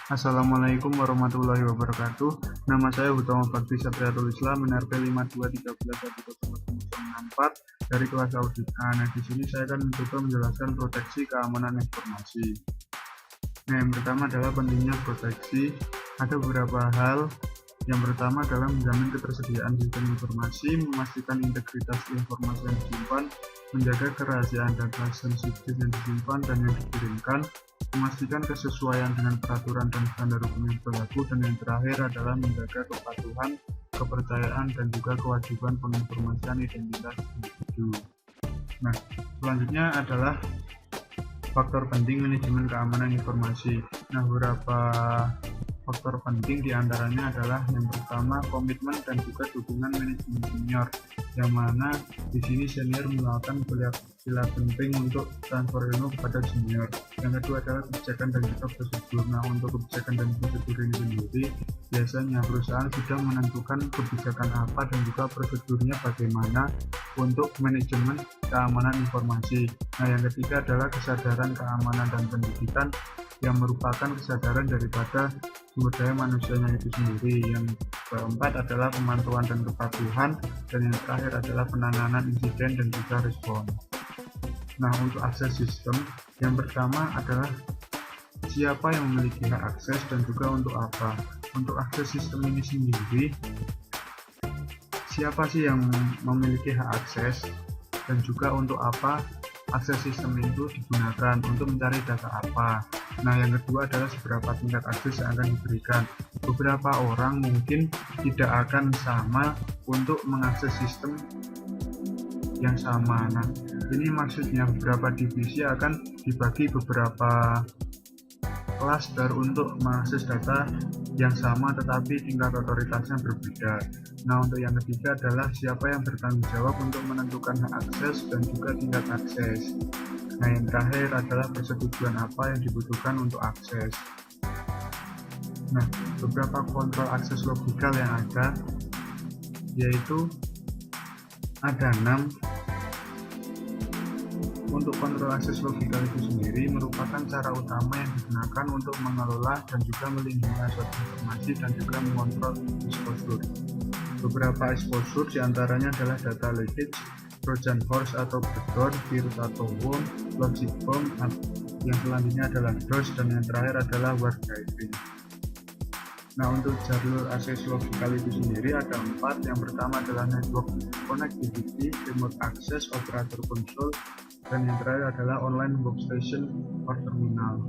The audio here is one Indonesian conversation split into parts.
Assalamualaikum warahmatullahi wabarakatuh. Nama saya Hutomo Bakti Satriatul Islam, NRP 5213111064 dari kelas audit A. Nah, di sini saya akan mencoba menjelaskan proteksi keamanan informasi. Nah, yang pertama adalah pentingnya proteksi. Ada beberapa hal. Yang pertama adalah menjamin ketersediaan sistem informasi, memastikan integritas informasi yang disimpan, menjaga kerahasiaan data sensitif yang disimpan dan yang dikirimkan, memastikan kesesuaian dengan peraturan dan standar hukum yang berlaku, dan yang terakhir adalah menjaga kepatuhan, kepercayaan, dan juga kewajiban penginformasian identitas individu. Nah, selanjutnya adalah faktor penting manajemen keamanan informasi. Nah, beberapa faktor penting diantaranya adalah yang pertama komitmen dan juga dukungan manajemen senior, yang mana di sini senior melakukan sila penting untuk transfer ilmu kepada junior. Yang kedua adalah kebijakan dan juga prosedur. Nah, untuk kebijakan dan prosedur ini sendiri biasanya perusahaan sudah menentukan kebijakan apa dan juga prosedurnya bagaimana untuk manajemen keamanan informasi. Nah, yang ketiga adalah kesadaran keamanan dan pendidikan, yang merupakan kesadaran daripada sumber daya manusianya itu sendiri. Yang keempat adalah pemantauan dan kepatuhan, dan yang terakhir adalah penanganan insiden dan juga respon. Nah, untuk akses sistem, yang pertama adalah siapa yang memiliki hak akses dan juga untuk apa. Untuk akses sistem ini sendiri, siapa sih yang memiliki hak akses dan juga untuk apa akses sistem itu digunakan, untuk mencari data apa. Nah, yang kedua adalah seberapa tingkat akses yang akan diberikan. Beberapa orang mungkin tidak akan sama untuk mengakses sistem yang sama. Nah, ini maksudnya beberapa divisi akan dibagi beberapa klaster untuk mengakses data yang sama tetapi tingkat otoritasnya berbeda. Nah, untuk yang ketiga adalah siapa yang bertanggung jawab untuk menentukan hak akses dan juga tingkat akses. Nah, yang terakhir adalah persetujuan apa yang dibutuhkan untuk akses. Nah, beberapa kontrol akses logikal yang ada yaitu ada 6. Untuk kontrol akses logikal itu sendiri merupakan cara utama yang digunakan untuk mengelola dan juga melindungi suatu informasi dan juga mengontrol exposure. Beberapa exposure diantaranya adalah data leakage, Trojan horse atau backdoor, virus atau worm, logic bomb, yang selanjutnya adalah DOS, dan yang terakhir adalah wargaming. Nah, untuk jalur akses logikal itu sendiri ada 4. Yang pertama adalah network connectivity, remote access, operator console, dan yang terakhir adalah online workstation or terminal.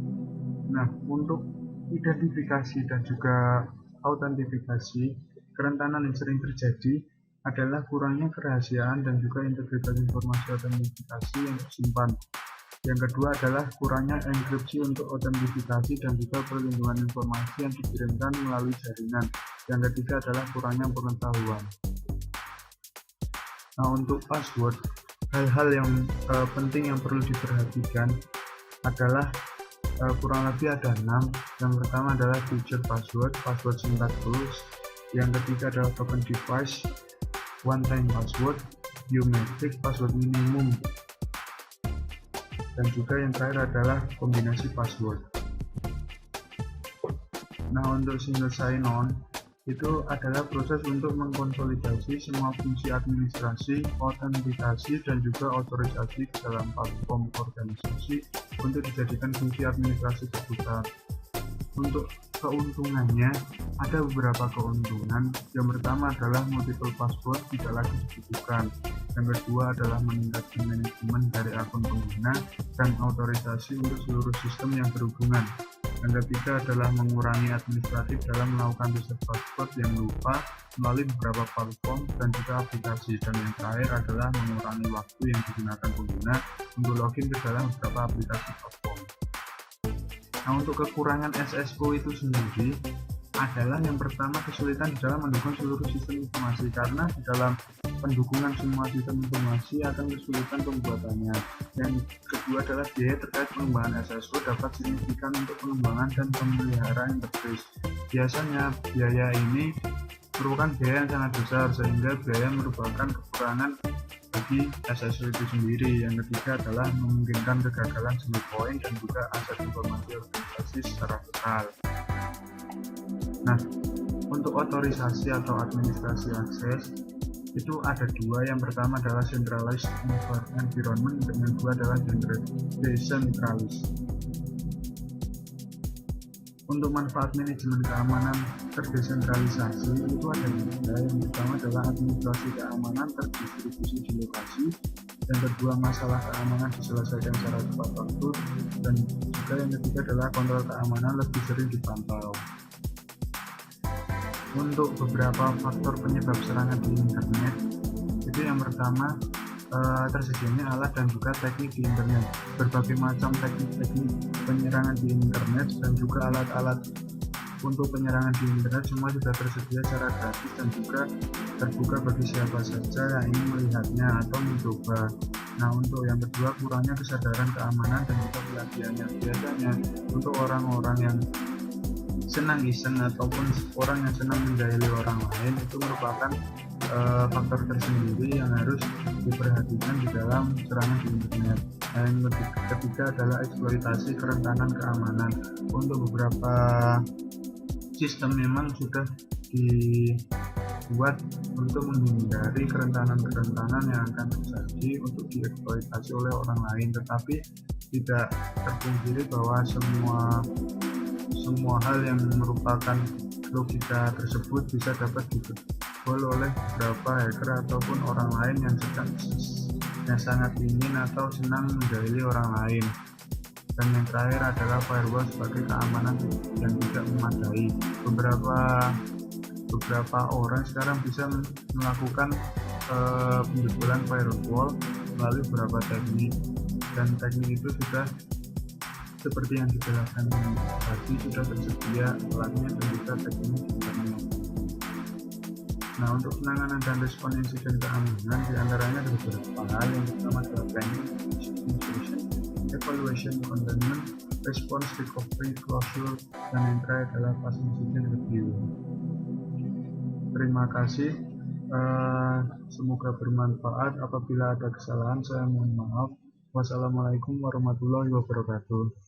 Nah, untuk identifikasi dan juga autentifikasi, kerentanan yang sering terjadi adalah kurangnya kerahasiaan dan juga integritas informasi autentifikasi yang tersimpan. Yang kedua adalah kurangnya enkripsi untuk autentifikasi dan juga perlindungan informasi yang dikirimkan melalui jaringan. Yang ketiga adalah kurangnya pengetahuan. Nah, untuk password, hal-hal yang penting yang perlu diperhatikan adalah kurang lebih ada 6. Yang pertama adalah feature password, password singkat terus. Yang ketiga adalah token device, one time password, biometric, password minimum, dan juga yang terakhir adalah kombinasi password. Nah, untuk single sign-on itu adalah proses untuk mengkonsolidasi semua fungsi administrasi, autentikasi, dan juga otorisasi ke dalam platform organisasi untuk dijadikan fungsi administrasi terbuka. Untuk keuntungannya, ada beberapa keuntungan. Yang pertama adalah multiple password tidak lagi dibutuhkan. Yang kedua adalah meningkatkan manajemen dari akun pengguna dan otorisasi untuk seluruh sistem yang berhubungan. Yang ketiga adalah mengurangi administratif dalam melakukan reset password yang lupa melalui beberapa platform dan juga aplikasi. Dan yang terakhir adalah mengurangi waktu yang digunakan pengguna untuk login ke dalam beberapa aplikasi platform. Nah, untuk kekurangan SSO itu sendiri adalah yang pertama kesulitan di dalam mendukung seluruh sistem informasi, karena di dalam pendukungan semua sistem informasi akan kesulitan pembuatannya. Yang kedua adalah biaya terkait pengembangan SSO dapat signifikan untuk pengembangan dan pemeliharaan interface. Biasanya biaya ini merupakan biaya yang sangat besar sehingga biaya merupakan kekurangan bagi SSO itu sendiri. Yang ketiga adalah memungkinkan kegagalan single point dan juga aset informasi organisasi secara total. Nah, untuk otorisasi atau administrasi akses itu ada dua. Yang pertama adalah centralized environment, dan yang kedua adalah decentralized. Untuk manfaat manajemen keamanan terdesentralisasi itu ada tiga. Yang pertama adalah administrasi keamanan terdistribusi di lokasi, yang kedua masalah keamanan diselesaikan secara tepat waktu, dan juga yang ketiga adalah kontrol keamanan lebih sering dipantau. Untuk beberapa faktor penyebab serangan di internet, itu yang pertama tersedianya alat dan juga teknik di internet. Berbagai macam teknik penyerangan di internet dan juga alat-alat untuk penyerangan di internet semua sudah tersedia secara gratis dan juga terbuka bagi siapa saja yang ingin melihatnya atau mencoba. Nah, untuk yang kedua, kurangnya kesadaran keamanan dan juga pelatihannya. Biasanya untuk orang-orang yang senang iseng ataupun orang yang senang menjahili orang lain itu merupakan faktor tersendiri yang harus diperhatikan di dalam serangan di internet. Yang ketiga adalah eksploitasi kerentanan keamanan. Untuk beberapa sistem memang sudah dibuat untuk menghindari kerentanan-kerentanan yang akan terjadi untuk dieksploitasi oleh orang lain, tetapi tidak terpungkiri bahwa semua hal yang merupakan logika tersebut bisa dapat dijebol oleh beberapa hacker ataupun orang lain yang sangat ingin atau senang menjahili orang lain. Dan yang terakhir adalah firewall sebagai keamanan yang tidak memadai. Beberapa orang sekarang bisa melakukan penjebolan firewall melalui beberapa teknik, dan teknik itu sudah seperti yang dijelaskan tadi, sudah tersedia alatnya dan juga teknik internet. Nah, untuk penanganan dan respon insiden keamanan diantaranya ada beberapa hal. Yang pertama adalah planning, execution, evaluation, containment, response, recovery, closure, dan yang terakhir adalah post incident review. Terima kasih. Semoga bermanfaat. Apabila ada kesalahan saya mohon maaf. Wassalamualaikum warahmatullahi wabarakatuh.